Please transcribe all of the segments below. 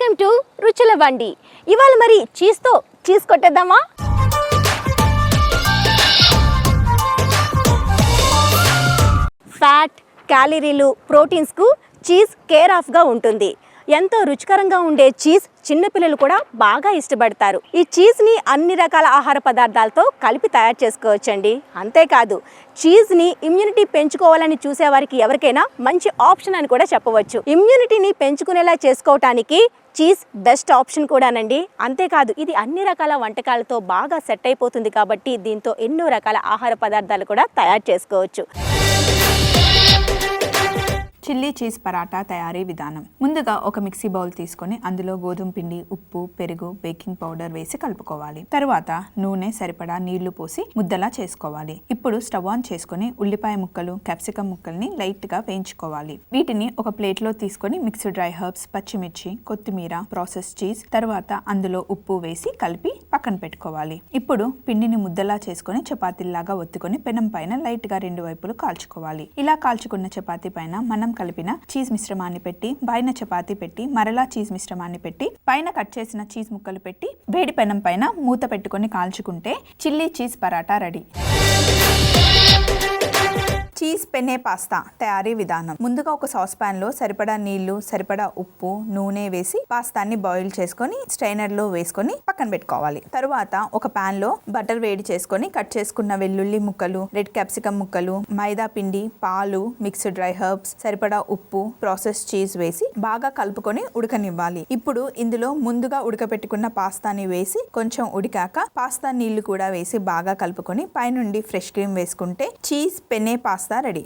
Welcome to రుచుల బండి. ఇవాళ మరి చీజ్ కొట్టేద్దామా? ఫ్యాట్, క్యాలరీలు, ప్రోటీన్స్కు చీజ్ కేర్ ఆఫ్గా ఉంటుంది. ఎంతో రుచికరంగా ఉండే చీజ్ చిన్నపిల్లలు కూడా బాగా ఇష్టపడతారు. ఈ చీజ్ని అన్ని రకాల ఆహార పదార్థాలతో కలిపి తయారు చేసుకోవచ్చండి. అంతేకాదు చీజ్ని ఇమ్యూనిటీ పెంచుకోవాలని చూసేవారికి ఎవరికైనా మంచి ఆప్షన్ అని కూడా చెప్పవచ్చు. ఇమ్యూనిటీని పెంచుకునేలా చేసుకోవటానికి చీజ్ బెస్ట్ ఆప్షన్ కూడానండి. అంతేకాదు ఇది అన్ని రకాల వంటకాలతో బాగా సెట్ అయిపోతుంది కాబట్టి దీంతో ఎన్నో రకాల ఆహార పదార్థాలు కూడా తయారు చేసుకోవచ్చు. చిల్లీ చీజ్ పరాటా తయారీ విధానం. ముందుగా ఒక మిక్సీ బౌల్ తీసుకొని అందులో గోధుమ పిండి, ఉప్పు, పెరుగు, బేకింగ్ పౌడర్ వేసి కలుపుకోవాలి. తర్వాత నూనె సరిపడా నీళ్లు పోసి ముద్దలా చేసుకోవాలి. ఇప్పుడు స్టవ్ ఆన్ చేసుకొని ఉల్లిపాయ ముక్కలు, క్యాప్సికమ్ ముక్కల్ని లైట్ గా వేయించుకోవాలి. వీటిని ఒక ప్లేట్ లో తీసుకొని మిక్స్డ్ డ్రై హర్బ్స్, పచ్చిమిర్చి, కొత్తిమీర, ప్రాసెస్ చీజ్, తర్వాత అందులో ఉప్పు వేసి కలిపి పక్కన పెట్టుకోవాలి. ఇప్పుడు పిండిని ముద్దలా చేసుకొని చపాతీలాగా ఒత్తుకొని పెనం పైన లైట్ గా రెండు వైపులు కాల్చుకోవాలి. ఇలా కాల్చుకున్న చపాతీ పైన మనం కలిపిన చీజ్ మిశ్రమాన్ని పెట్టి, పైన చపాతీ పెట్టి, మరలా చీజ్ మిశ్రమాన్ని పెట్టి, పైన కట్ చేసిన చీజ్ ముక్కలు పెట్టి వేడి పెనం పైన మూత పెట్టుకొని కాల్చుకుంటే chilli cheese paratha ready. Cheese penne pasta తయారీ విధానం. ముందుగా ఒక సాస్ పాన్ లో సరిపడా నీళ్లు, సరిపడా ఉప్పు, నూనె వేసి పాస్తాని బాయిల్ చేసుకొని స్ట్రైనర్ లో వేసుకొని పక్కన పెట్టుకోవాలి. తరువాత ఒక పాన్ లో బటర్ వేడి చేసుకొని కట్ చేసుకున్న వెల్లుల్లి ముక్కలు, రెడ్ క్యాప్సికమ్ ముక్కలు, మైదా పిండి, పాలు, మిక్స్డ్ డ్రై హర్బ్స్, సరిపడా ఉప్పు, ప్రాసెస్ చీజ్ వేసి బాగా కలుపుకొని ఉడకనివ్వాలి. ఇప్పుడు ఇందులో ముందుగా ఉడకపెట్టుకున్న పాస్తాని వేసి కొంచెం ఉడికాక పాస్తా నీళ్లు కూడా వేసి బాగా కలుపుకొని పైనుండి ఫ్రెష్ క్రీమ్ వేసుకుంటే cheese penne pasta ready.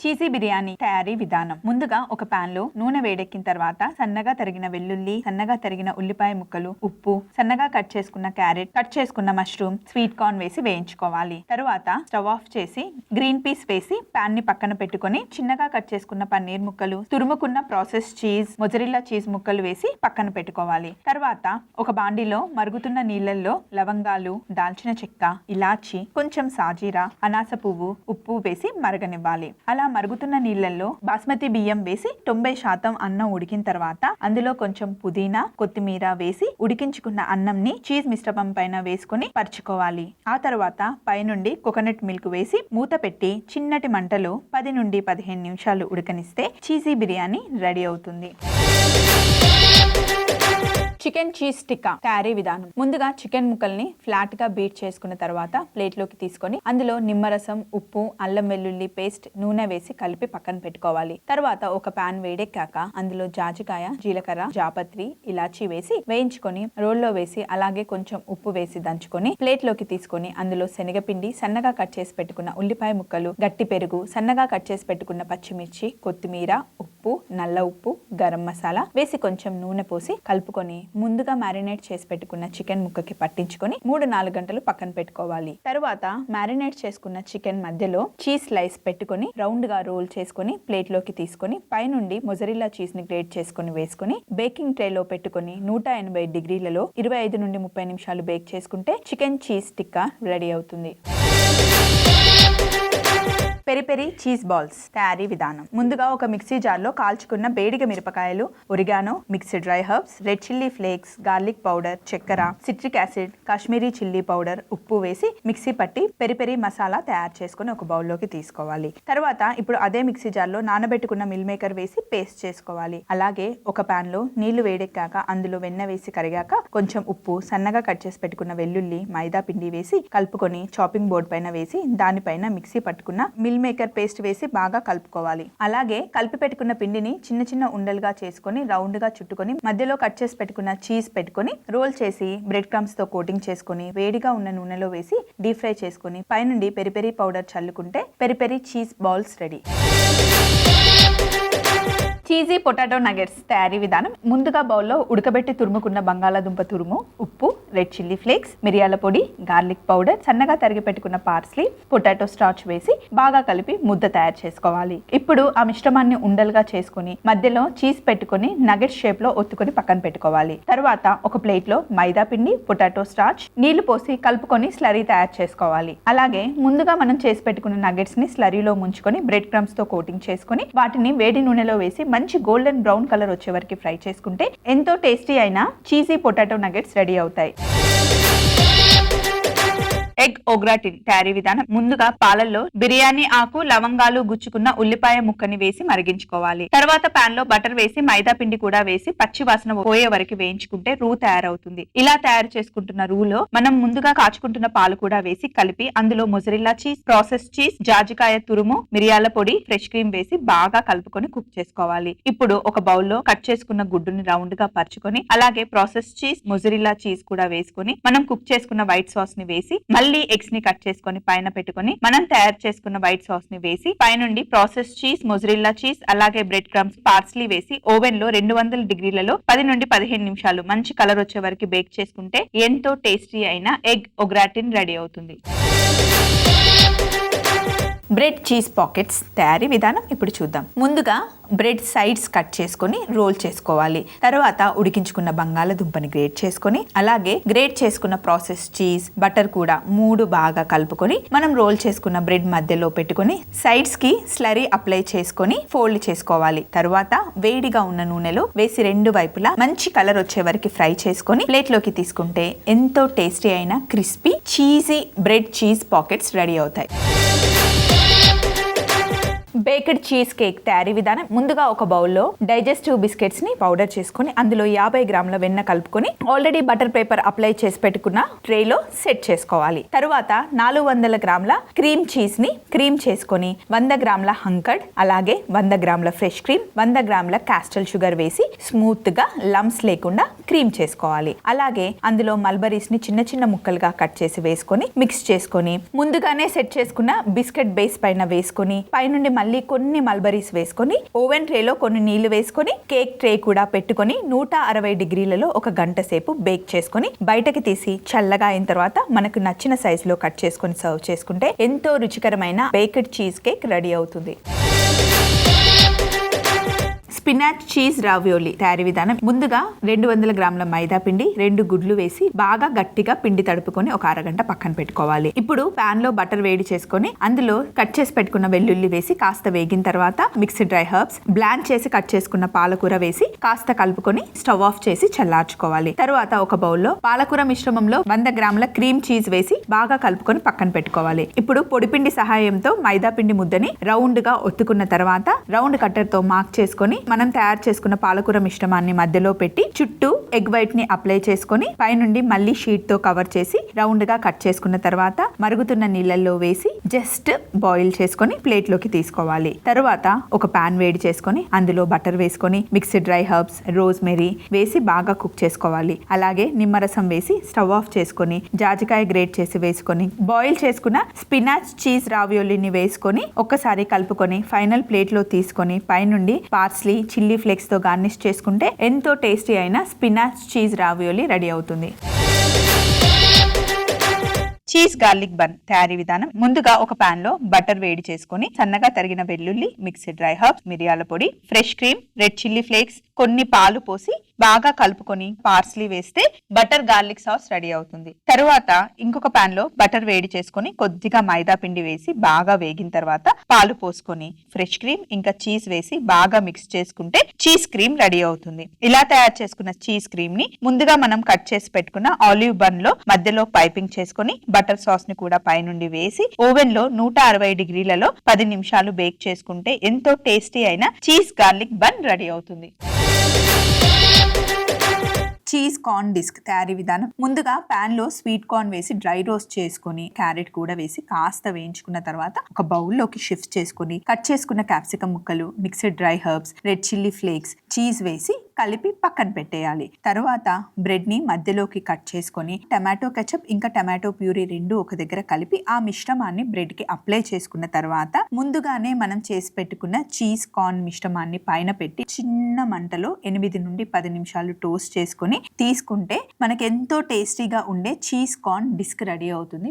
Cheesy biryani తయారీ విధానం. ముందుగా ఒక పాన్ లో నూనె వేడెక్కిన తర్వాత సన్నగా తరిగిన వెల్లుల్లి, సన్నగా తరిగిన ఉల్లిపాయ ముక్కలు, ఉప్పు, సన్నగా కట్ చేసుకున్న క్యారెట్, కట్ చేసుకున్న మష్రూమ్, స్వీట్ కార్న్ వేసి వేయించుకోవాలి. తరువాత స్టవ్ ఆఫ్ చేసి గ్రీన్ పీస్ వేసి పాన్ ని పక్కన పెట్టుకొని చిన్నగా కట్ చేసుకున్న పన్నీర్ ముక్కలు, తురుముకున్న ప్రాసెస్ చీజ్, మొజరెల్లా చీజ్ ముక్కలు వేసి పక్కన పెట్టుకోవాలి. తర్వాత ఒక బాండీలో మరుగుతున్న నీళ్లలో లవంగాలు, దాల్చిన చెక్క, ఇలాచి, కొంచెం సాజీరా, అనాస పువ్వు, ఉప్పు వేసి మరగనివ్వాలి. అలా మరుగుతున్న నీళ్లలో బాస్మతి బియ్యం వేసి 90% అన్నం ఉడికిన తర్వాత అందులో కొంచెం పుదీనా, కొత్తిమీర వేసి ఉడికించుకున్న అన్నంని చీజ్ మిశ్రమం పైన వేసుకుని పరుచుకోవాలి. ఆ తర్వాత పైనుండి కోకోనట్ మిల్క్ వేసి మూత పెట్టి చిన్నటి మంటలో 10 నుండి 15 నిమిషాలు ఉడకనిస్తే చీజీ బిర్యానీ రెడీ అవుతుంది. చికెన్ చీజ్ టిక్కా తయారీ విధానం. ముందుగా చికెన్ ముక్కల్ని ఫ్లాట్ గా బీట్ చేసుకున్న తర్వాత ప్లేట్ లోకి తీసుకొని అందులో నిమ్మరసం, ఉప్పు, అల్లం వెల్లుల్లి పేస్ట్, నూనె వేసి కలిపి పక్కన పెట్టుకోవాలి. తర్వాత ఒక పాన్ వేడెక్కాక అందులో జాజికాయ, జీలకర్ర, జాపత్రి, ఇలాచి వేసి వేయించుకొని రోల్లో వేసి అలాగే కొంచెం ఉప్పు వేసి దంచుకొని ప్లేట్ లోకి తీసుకొని అందులో శనగపిండి, సన్నగా కట్ చేసి పెట్టుకున్న ఉల్లిపాయ ముక్కలు, గట్టి పెరుగు, సన్నగా కట్ చేసి పెట్టుకున్న పచ్చిమిర్చి, కొత్తిమీర, ఉప్పు, నల్ల ఉప్పు, గరం మసాలా వేసి కొంచెం నూనె పోసి కలుపుకొని ముందుగా మ్యారినేట్ చేసి పెట్టుకున్న చికెన్ ముక్కకి పట్టించుకొని 3-4 గంటలు పక్కన పెట్టుకోవాలి. తరువాత మ్యారినేట్ చేసుకున్న చికెన్ మధ్యలో చీజ్ స్లైస్ పెట్టుకొని రౌండ్ గా రోల్ చేసుకొని ప్లేట్ లోకి తీసుకొని పైనుండి మొజరెల్లా చీజ్ ని గ్రేట్ చేసుకొని వేసుకొని బేకింగ్ ట్రే లో పెట్టుకొని 180 డిగ్రీలలో 25 నుండి 30 నిమిషాలు బేక్ చేసుకుంటే చికెన్ చీజ్ టిక్కా రెడీ అవుతుంది. పెరి పెరి చీజ్ బాల్స్ తయారీ విధానం. ముందుగా ఒక మిక్సీ జార్లో కాల్చుకున్న బేడిగ మిరపకాయలు, oregano, mixed dry herbs, red chilli flakes, garlic powder, చక్కెర, citric acid, Kashmiri chilli powder, ఉప్పు వేసి మిక్సీ పట్టి పెరి పెరి మసాలా తయారు చేసుకుని ఒక బౌల్లోకి తీసుకోవాలి. తర్వాత ఇప్పుడు అదే మిక్సీ జార్లో నానబెట్టుకున్న మిల్ మేకర్ వేసి పేస్ట్ చేసుకోవాలి. అలాగే ఒక పాన్ లో నీళ్లు వేడెక్కాక అందులో వెన్న వేసి కరిగాక కొంచెం ఉప్పు, సన్నగా కట్ చేసి పెట్టుకున్న వెల్లుల్లి, మైదా పిండి వేసి కలుపుకొని చాపింగ్ బోర్డ్ పైన వేసి దానిపైన మిక్సీ పట్టుకున్న మిల్ మేకర్ పేస్ట్ వేసి బాగా కలుపుకోవాలి. అలాగే కలిపి పెట్టుకున్న పిండిని చిన్న చిన్న ఉండలుగా చేసుకొని రౌండ్ గా చుట్టుకొని మధ్యలో కట్ చేసి పెట్టుకున్న చీజ్ పెట్టుకొని రోల్ చేసి బ్రెడ్ క్రమ్స్ తో కోటింగ్ చేసుకొని వేడిగా ఉన్న నూనెలో వేసి డీప్ ఫ్రై చేసుకొని పైనుండి పెరి పెరి పౌడర్ చల్లుకుంటే peri peri cheese balls ready. Cheesy potato nuggets తయారీ విధానం. ముందుగా బౌల్లో ఉడకబెట్టి తురుముకున్న బంగాళాదుంప తురుము, ఉప్పు, రెడ్ చిల్లీ ఫ్లేక్స్, మిరియాల పొడి, గార్లిక్ పౌడర్, సన్నగా తరిగి పెట్టుకున్న పార్స్లీ, పొటాటో స్టార్చ్ వేసి బాగా కలిపి ముద్ద తయారు చేసుకోవాలి. ఇప్పుడు ఆ మిశ్రమాన్ని ఉండలుగా చేసుకుని మధ్యలో చీజ్ పెట్టుకుని నగెట్ షేప్ లో ఒత్తుకొని పక్కన పెట్టుకోవాలి. తర్వాత ఒక ప్లేట్ లో మైదా పిండి, పొటాటో స్టార్చ్, నీళ్లు పోసి కలుపుకొని స్లరీ తయారు చేసుకోవాలి. అలాగే ముందుగా మనం చేసి పెట్టుకున్న నగెట్స్ ని స్లరీలో ముంచుకొని బ్రెడ్ క్రమ్స్ తో కోటింగ్ చేసుకుని వాటిని వేడి నూనెలో వేసి మంచి గోల్డెన్ బ్రౌన్ కలర్ వచ్చే వరకు ఫ్రై చేసుకుంటే ఎంతో టేస్టీ అయిన చీజీ పొటాటో నగెట్స్ రెడీ అవుతాయి. ఎగ్ ఓగ్రాటిన్ తయారీ విధానం. ముందుగా పాలల్లో బిర్యానీ ఆకు, లవంగాలు గుచ్చుకున్న ఉల్లిపాయ ముక్కని వేసి మరిగించుకోవాలి. తర్వాత పాన్ లో బటర్ వేసి మైదా పిండి కూడా వేసి పచ్చి వాసన పోయే వరకు వేయించుకుంటే రూ తయారవుతుంది. ఇలా తయారు చేసుకుంటున్న రూలో మనం ముందుగా కాచుకుంటున్న పాలు కూడా వేసి కలిపి అందులో మొజరెల్లా చీజ్, ప్రాసెస్ చీజ్, జాజికాయ తురుము, మిరియాల పొడి, ఫ్రెష్ క్రీమ్ వేసి బాగా కలుపుకొని కుక్ చేసుకోవాలి. ఇప్పుడు ఒక బౌల్లో కట్ చేసుకున్న గుడ్డుని రౌండ్ గా పరుచుకొని అలాగే ప్రాసెస్ చీజ్, మొజరెల్లా చీజ్ కూడా వేసుకొని మనం కుక్ చేసుకున్న వైట్ సాస్ ని వేసి మళ్ళీ ఎగ్స్ ని కట్ చేసుకొని పైన పెట్టుకొని మనం తయారు చేసుకున్న వైట్ సాస్ ని వేసి పైనుండి ప్రాసెస్ చీజ్, మొజరెల్లా చీజ్ అలాగే బ్రెడ్ క్రమ్స్, పార్స్లీ వేసి ఓవెన్ లో 200 డిగ్రీలలో 10 నుండి 15 నిమిషాలు మంచి కలర్ వచ్చే వరకు బేక్ చేసుకుంటే ఎంతో టేస్టీ అయిన ఎగ్ ఓగ్రాటిన్ రెడీ అవుతుంది. బ్రెడ్ చీజ్ పాకెట్స్ తయారీ విధానం ఇప్పుడు చూద్దాం. ముందుగా బ్రెడ్ సైడ్స్ కట్ చేసుకొని రోల్ చేసుకోవాలి. తర్వాత ఉడికించుకున్న బంగాళదుంపని గ్రేట్ చేసుకొని అలాగే గ్రేట్ చేసుకున్న ప్రాసెస్ చీజ్, బటర్ కూడా 3 బాగా కలుపుకొని మనం రోల్ చేసుకున్న బ్రెడ్ మధ్యలో పెట్టుకొని సైడ్స్ కి స్లరీ అప్లై చేసుకొని ఫోల్డ్ చేసుకోవాలి. తర్వాత వేడిగా ఉన్న నూనెలో వేసి 2 వైపులా మంచి కలర్ వచ్చే వరకు ఫ్రై చేసుకొని ప్లేట్ లోకి తీసుకుంటే ఎంతో టేస్టీ అయిన crispy cheesy bread cheese pockets ready అవుతాయి. బేక్డ్ చీజ్ కేక్ తయారీ విధానం. ముందుగా ఒక బౌల్లో డైజెస్టివ్ బిస్కెట్స్ ని పౌడర్ చేసుకుని అందులో 50 గ్రాముల వెన్న కలుపుకొని ఆల్రెడీ బటర్ పేపర్ అప్లై చేసి పెట్టుకున్న ట్రేలో సెట్ చేసుకోవాలి. తరువాత 400 గ్రాముల క్రీమ్ చీజ్ ని క్రీమ్ చేసుకొని 100 గ్రాముల హంకర్డ్ అలాగే 100 గ్రాముల ఫ్రెష్ క్రీమ్, 100 గ్రాముల కాస్టల్ షుగర్ వేసి స్మూత్ గా లంప్స్ లేకుండా క్రీమ్ చేసుకోవాలి. అలాగే అందులో మల్బరీస్ ని చిన్న చిన్న ముక్కలుగా కట్ చేసి వేసుకొని మిక్స్ చేసుకొని ముందుగానే సెట్ చేసుకున్న బిస్కెట్ బేస్ పైన వేసుకొని పైనుండి మళ్ళీ కొన్ని మల్బరీస్ వేసుకొని ఓవెన్ ట్రేలో కొన్ని నీళ్లు వేసుకొని కేక్ ట్రే కూడా పెట్టుకొని 160 డిగ్రీలలో 1 గంట సేపు బేక్ చేసుకొని బయటకి తీసి చల్లగా అయిన తర్వాత మనకు నచ్చిన సైజులో కట్ చేసుకొని సర్వ్ చేసుకుంటే ఎంతో రుచికరమైన బేక్డ్ చీజ్ కేక్ రెడీ అవుతుంది. స్పినాచ్ చీజ్ రావియోలీ తయారీ విధానం. ముందుగా 200 గ్రాముల మైదా పిండి, 2 గుడ్లు వేసి బాగా గట్టిగా పిండి తడుపుకొని ఒక అరగంట పక్కన పెట్టుకోవాలి. ఇప్పుడు పాన్ లో బటర్ వేడి చేసుకొని అందులో కట్ చేసి పెట్టుకున్న వెల్లుల్లి వేసి కాస్త వేగిన తర్వాత మిక్స్డ్ డ్రై హర్బ్స్, బ్లాండ్ చేసి కట్ చేసుకున్న పాలకూర వేసి కాస్త కలుపుకొని స్టవ్ ఆఫ్ చేసి చల్లార్చుకోవాలి. తర్వాత ఒక బౌల్లో పాలకూర మిశ్రమంలో 100 గ్రాముల క్రీమ్ చీజ్ వేసి బాగా కలుపుకొని పక్కన పెట్టుకోవాలి. ఇప్పుడు పొడిపిండి సహాయంతో మైదా పిండి ముద్దని రౌండ్ గా ఒత్తుకున్న తర్వాత రౌండ్ కట్టర్ తో మార్క్ చేసుకొని మనం తయారు చేసుకున్న పాలకూర మిశ్రమాన్ని మధ్యలో పెట్టి చుట్టూ ఎగ్ వైట్ ని అప్లై చేసుకొని పైనుండి మళ్ళీ షీట్ తో కవర్ చేసి రౌండ్ గా కట్ చేసుకున్న తర్వాత మరుగుతున్న నీళ్ళల్లో వేసి జస్ట్ బాయిల్ చేసుకొని ప్లేట్ లోకి తీసుకోవాలి. తర్వాత ఒక పాన్ వేడి చేసుకొని అందులో బటర్ వేసుకొని మిక్స్డ్ డ్రై హర్బ్స్, రోజ్మెరీ వేసి బాగా కుక్ చేసుకోవాలి. అలాగే నిమ్మరసం వేసి స్టవ్ ఆఫ్ చేసుకొని జాజికాయ గ్రేట్ చేసి వేసుకొని బాయిల్ చేసుకున్న స్పినాచ్ చీజ్ రావియోలీని వేసుకొని ఒక్కసారి కలుపుకొని ఫైనల్ ప్లేట్ లో తీసుకొని పైనుండి పార్స్లీ, చిల్లీ ఫ్లేక్స్ తో గార్నిష్ చేసుకుంటే ఎంతో టేస్టీ అయిన స్పినాచ్ చీజ్ రావియోలీ రెడీ అవుతుంది. చీజ్ గార్లిక్ బన్ తయారీ విధానం. ముందుగా ఒక పాన్ లో బటర్ వేడి చేసుకొని సన్నగా తరిగిన వెల్లుల్లి, మిక్స్డ్ డ్రై హర్బ్స్, మిరియాల పొడి, fresh cream, red chilli flakes, కొన్ని పాలు పోసి బాగా కలుపుకొని పార్స్లీ వేస్తే బటర్ గార్లిక్ సాస్ రెడీ అవుతుంది. తరువాత ఇంకొక పాన్ లో బటర్ వేడి చేసుకొని కొద్దిగా మైదా పిండి వేసి బాగా వేగిన తర్వాత పాలు పోసుకొని ఫ్రెష్ క్రీమ్ ఇంకా చీజ్ వేసి బాగా మిక్స్ చేసుకుంటే చీజ్ క్రీమ్ రెడీ అవుతుంది. ఇలా తయారు చేసుకున్న చీజ్ క్రీమ్ ని ముందుగా మనం కట్ చేసి పెట్టుకున్న ఆలివ్ బన్ లో మధ్యలో పైపింగ్ చేసుకొని బటర్ సాస్ ని కూడా పైనుండి వేసి ఓవెన్ లో 160 డిగ్రీలలో 10 నిమిషాలు బేక్ చేసుకుంటే ఎంతో టేస్టీ అయిన చీజ్ గార్లిక్ బన్ రెడీ అవుతుంది. చీజ్ కార్న్ డిస్క్ తయారీ విధానం. ముందుగా పాన్ లో స్వీట్ కార్న్ వేసి డ్రై రోస్ట్ చేసుకుని క్యారెట్ కూడా వేసి కాస్త వేయించుకున్న తర్వాత ఒక బౌల్లోకి షిఫ్ట్ చేసుకుని కట్ చేసుకున్న క్యాప్సికమ్ ముక్కలు, mixed dry herbs, red chilli flakes, cheese వేసి కలిపి పక్కన పెట్టేయాలి. తర్వాత బ్రెడ్ ని మధ్యలోకి కట్ చేసుకొని టమాటో కెచప్ ఇంకా టమాటో ప్యూరీ 2 ఒక దగ్గర కలిపి ఆ మిశ్రమాన్ని బ్రెడ్ కి అప్లై చేసుకున్న తర్వాత ముందుగానే మనం చేసి పెట్టుకున్న చీజ్ కార్న్ మిశ్రమాన్ని పైన పెట్టి చిన్న మంటలో 8 నుండి 10 నిమిషాలు టోస్ట్ చేసుకొని తీసుకుంటే మనకి ఎంతో టేస్టీగా ఉండే చీజ్ కార్న్ డిస్క్ రెడీ అవుతుంది.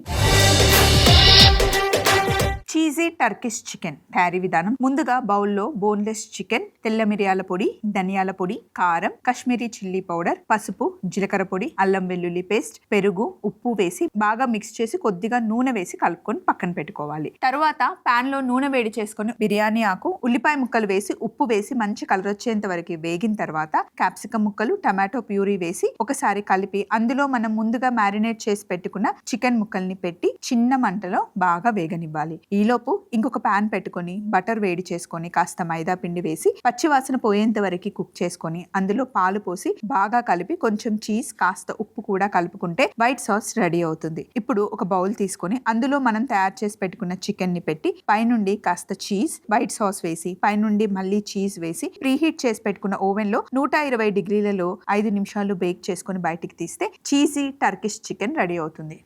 చీజీ టర్కిష్ చికెన్ తయారీ విధానం. ముందుగా బౌల్లో బోన్లెస్ చికెన్, తెల్ల మిరియాల పొడి, ధనియాల పొడి, కారం, కాశ్మీరీ చిల్లీ పౌడర్, పసుపు, జీలకర్ర పొడి, అల్లం వెల్లుల్లి పేస్ట్, పెరుగు, ఉప్పు వేసి బాగా మిక్స్ చేసి కొద్దిగా నూనె వేసి కలుపుకొని పక్కన పెట్టుకోవాలి. తర్వాత పాన్ లో నూనె వేడి చేసుకొని బిర్యానీ ఆకు, ఉల్లిపాయ ముక్కలు వేసి ఉప్పు వేసి మంచి కలర్ వచ్చేంత వరకు వేగిన తర్వాత క్యాప్సికం ముక్కలు, టమాటో ప్యూరీ వేసి ఒకసారి కలిపి అందులో మనం ముందుగా మ్యారినేట్ చేసి పెట్టుకున్న చికెన్ ముక్కల్ని పెట్టి చిన్న మంటలో బాగా వేగనివ్వాలి. ఈలోపు ఇంకొక పాన్ పెట్టుకొని బటర్ వేడి చేసుకొని కాస్త మైదా పిండి వేసి పచ్చివాసన పోయేంత వరకు కుక్ చేసుకొని అందులో పాలు పోసి బాగా కలిపి కొంచెం చీజ్, కాస్త ఉప్పు కూడా కలుపుకుంటే వైట్ సాస్ రెడీ అవుతుంది. ఇప్పుడు ఒక బౌల్ తీసుకొని అందులో మనం తయారు చేసి పెట్టుకున్న చికెన్ ని పెట్టి పైనుండి కాస్త చీజ్, వైట్ సాస్ వేసి పైనుండి మళ్ళీ చీజ్ వేసి ప్రీహీట్ చేసి పెట్టుకున్న ఓవెన్ లో 120 డిగ్రీలలో 5 నిమిషాలు బేక్ చేసుకొని బయటికి తీస్తే చీజీ టర్కిష్ చికెన్ రెడీ అవుతుంది.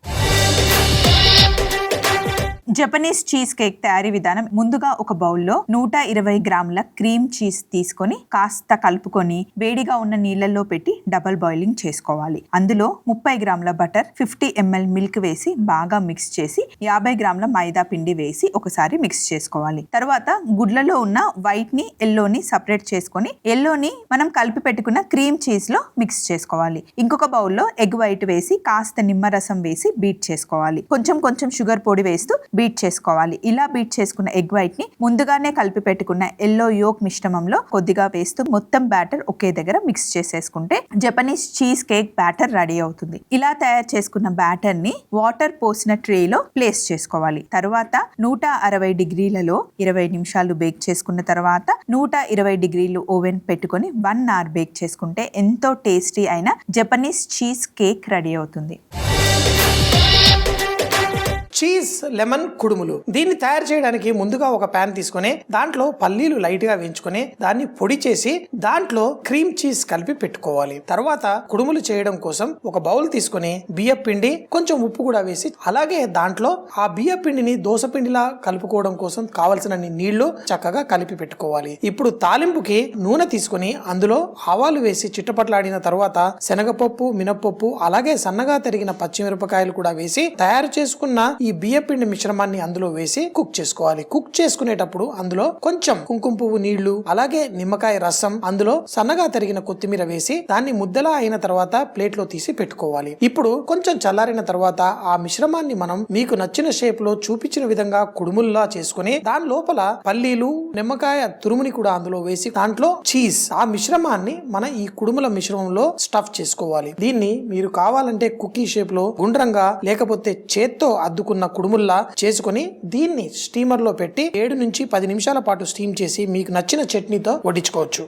జపనీస్ చీజ్ కేక్ తయారీ విధానం. ముందుగా ఒక బౌల్లో 120 గ్రాముల క్రీమ్ చీజ్ తీసుకొని కాస్త కలుపుకొని వేడిగా ఉన్న నీళ్ళల్లో పెట్టి డబల్ బాయిలింగ్ చేసుకోవాలి. అందులో 30 గ్రాముల బటర్, 50 ml మిల్క్ వేసి బాగా మిక్స్ చేసి 50 గ్రాముల మైదా పిండి వేసి ఒకసారి మిక్స్ చేసుకోవాలి. తర్వాత గుడ్లలో ఉన్న వైట్ ని, ఎల్లోని సపరేట్ చేసుకొని ఎల్లోని మనం కలిపి పెట్టుకున్న క్రీమ్ చీజ్ లో మిక్స్ చేసుకోవాలి. ఇంకొక బౌల్లో ఎగ్ వైట్ వేసి కాస్త నిమ్మరసం వేసి బీట్ చేసుకోవాలి. కొంచెం షుగర్ పొడి వేస్తూ బీట్ చేసుకోవాలి. ఇలా బీట్ చేసుకున్న ఎగ్ వైట్ ని ముందుగానే కలిపి పెట్టుకున్న ఎల్లో యోక్ మిశ్రమంలో కొద్దిగా వేస్తూ మొత్తం బ్యాటర్ ఒకే దగ్గర మిక్స్ చేసేసుకుంటే Japanese cheese cake batter ready అవుతుంది. ఇలా తయారు చేసుకున్న బ్యాటర్ ని వాటర్ పోసిన ట్రేలో ప్లేస్ చేసుకోవాలి. తర్వాత 160 డిగ్రీలలో 20 నిమిషాలు బేక్ చేసుకున్న తర్వాత 120 డిగ్రీలు ఓవెన్ పెట్టుకొని 1 అవర్ బేక్ చేసుకుంటే ఎంతో టేస్టీ అయిన జపనీస్ చీజ్ కేక్ రెడీ అవుతుంది. చీజ్ లెమన్ కుడుములు. దీన్ని తయారు చేయడానికి ముందుగా ఒక ప్యాన్ తీసుకొని దాంట్లో పల్లీలు లైట్ గా వేయించుకొని దాన్ని పొడి చేసి దాంట్లో క్రీమ్ చీజ్ కలిపి పెట్టుకోవాలి. తర్వాత కుడుములు చేయడం కోసం ఒక బౌల్ తీసుకొని బియ్య పిండి, కొంచెం ఉప్పు కూడా వేసి అలాగే దాంట్లో ఆ బియ్య పిండిని దోస పిండిలా కలుపుకోవడం కోసం కావలసిన నీళ్లు చక్కగా కలిపి పెట్టుకోవాలి. ఇప్పుడు తాలింపుకి నూనె తీసుకొని అందులో ఆవాలు వేసి చిట్టపట్లాడిన తర్వాత శనగపప్పు, మినప్పప్పు అలాగే సన్నగా తరిగిన పచ్చిమిరపకాయలు కూడా వేసి తయారు చేసుకున్న ఈ బియ్య పిండి మిశ్రమాన్ని అందులో వేసి కుక్ చేసుకోవాలి. కుక్ చేసుకునేటప్పుడు అందులో కొంచెం కుంకుమ పువ్వు నీళ్లు అలాగే నిమ్మకాయ రసం, అందులో సన్నగా తరిగిన కొత్తిమీర వేసి దాన్ని ముద్దలా అయిన తర్వాత ప్లేట్ లో తీసి పెట్టుకోవాలి. ఇప్పుడు కొంచెం చల్లారిన తర్వాత ఆ మిశ్రమాన్ని మనం మీకు నచ్చిన షేప్ లో చూపించిన విధంగా కుడుముల్లా చేసుకుని దాని లోపల పల్లీలు, నిమ్మకాయ తురుముని కూడా అందులో వేసి దాంట్లో చీజ్, ఆ మిశ్రమాన్ని మన ఈ కుడుముల మిశ్రమంలో స్టఫ్ చేసుకోవాలి. దీన్ని మీరు కావాలంటే కుకీ షేప్ లో గుండ్రంగా లేకపోతే చేత్తో అద్దుకున్న కుడుముల్లా చేసుకుని దీన్ని స్టీమర్ లో పెట్టి 7 నుంచి 10 నిమిషాల పాటు స్టీమ్ చేసి మీకు నచ్చిన చట్నీతో వడ్డించుకోవచ్చు.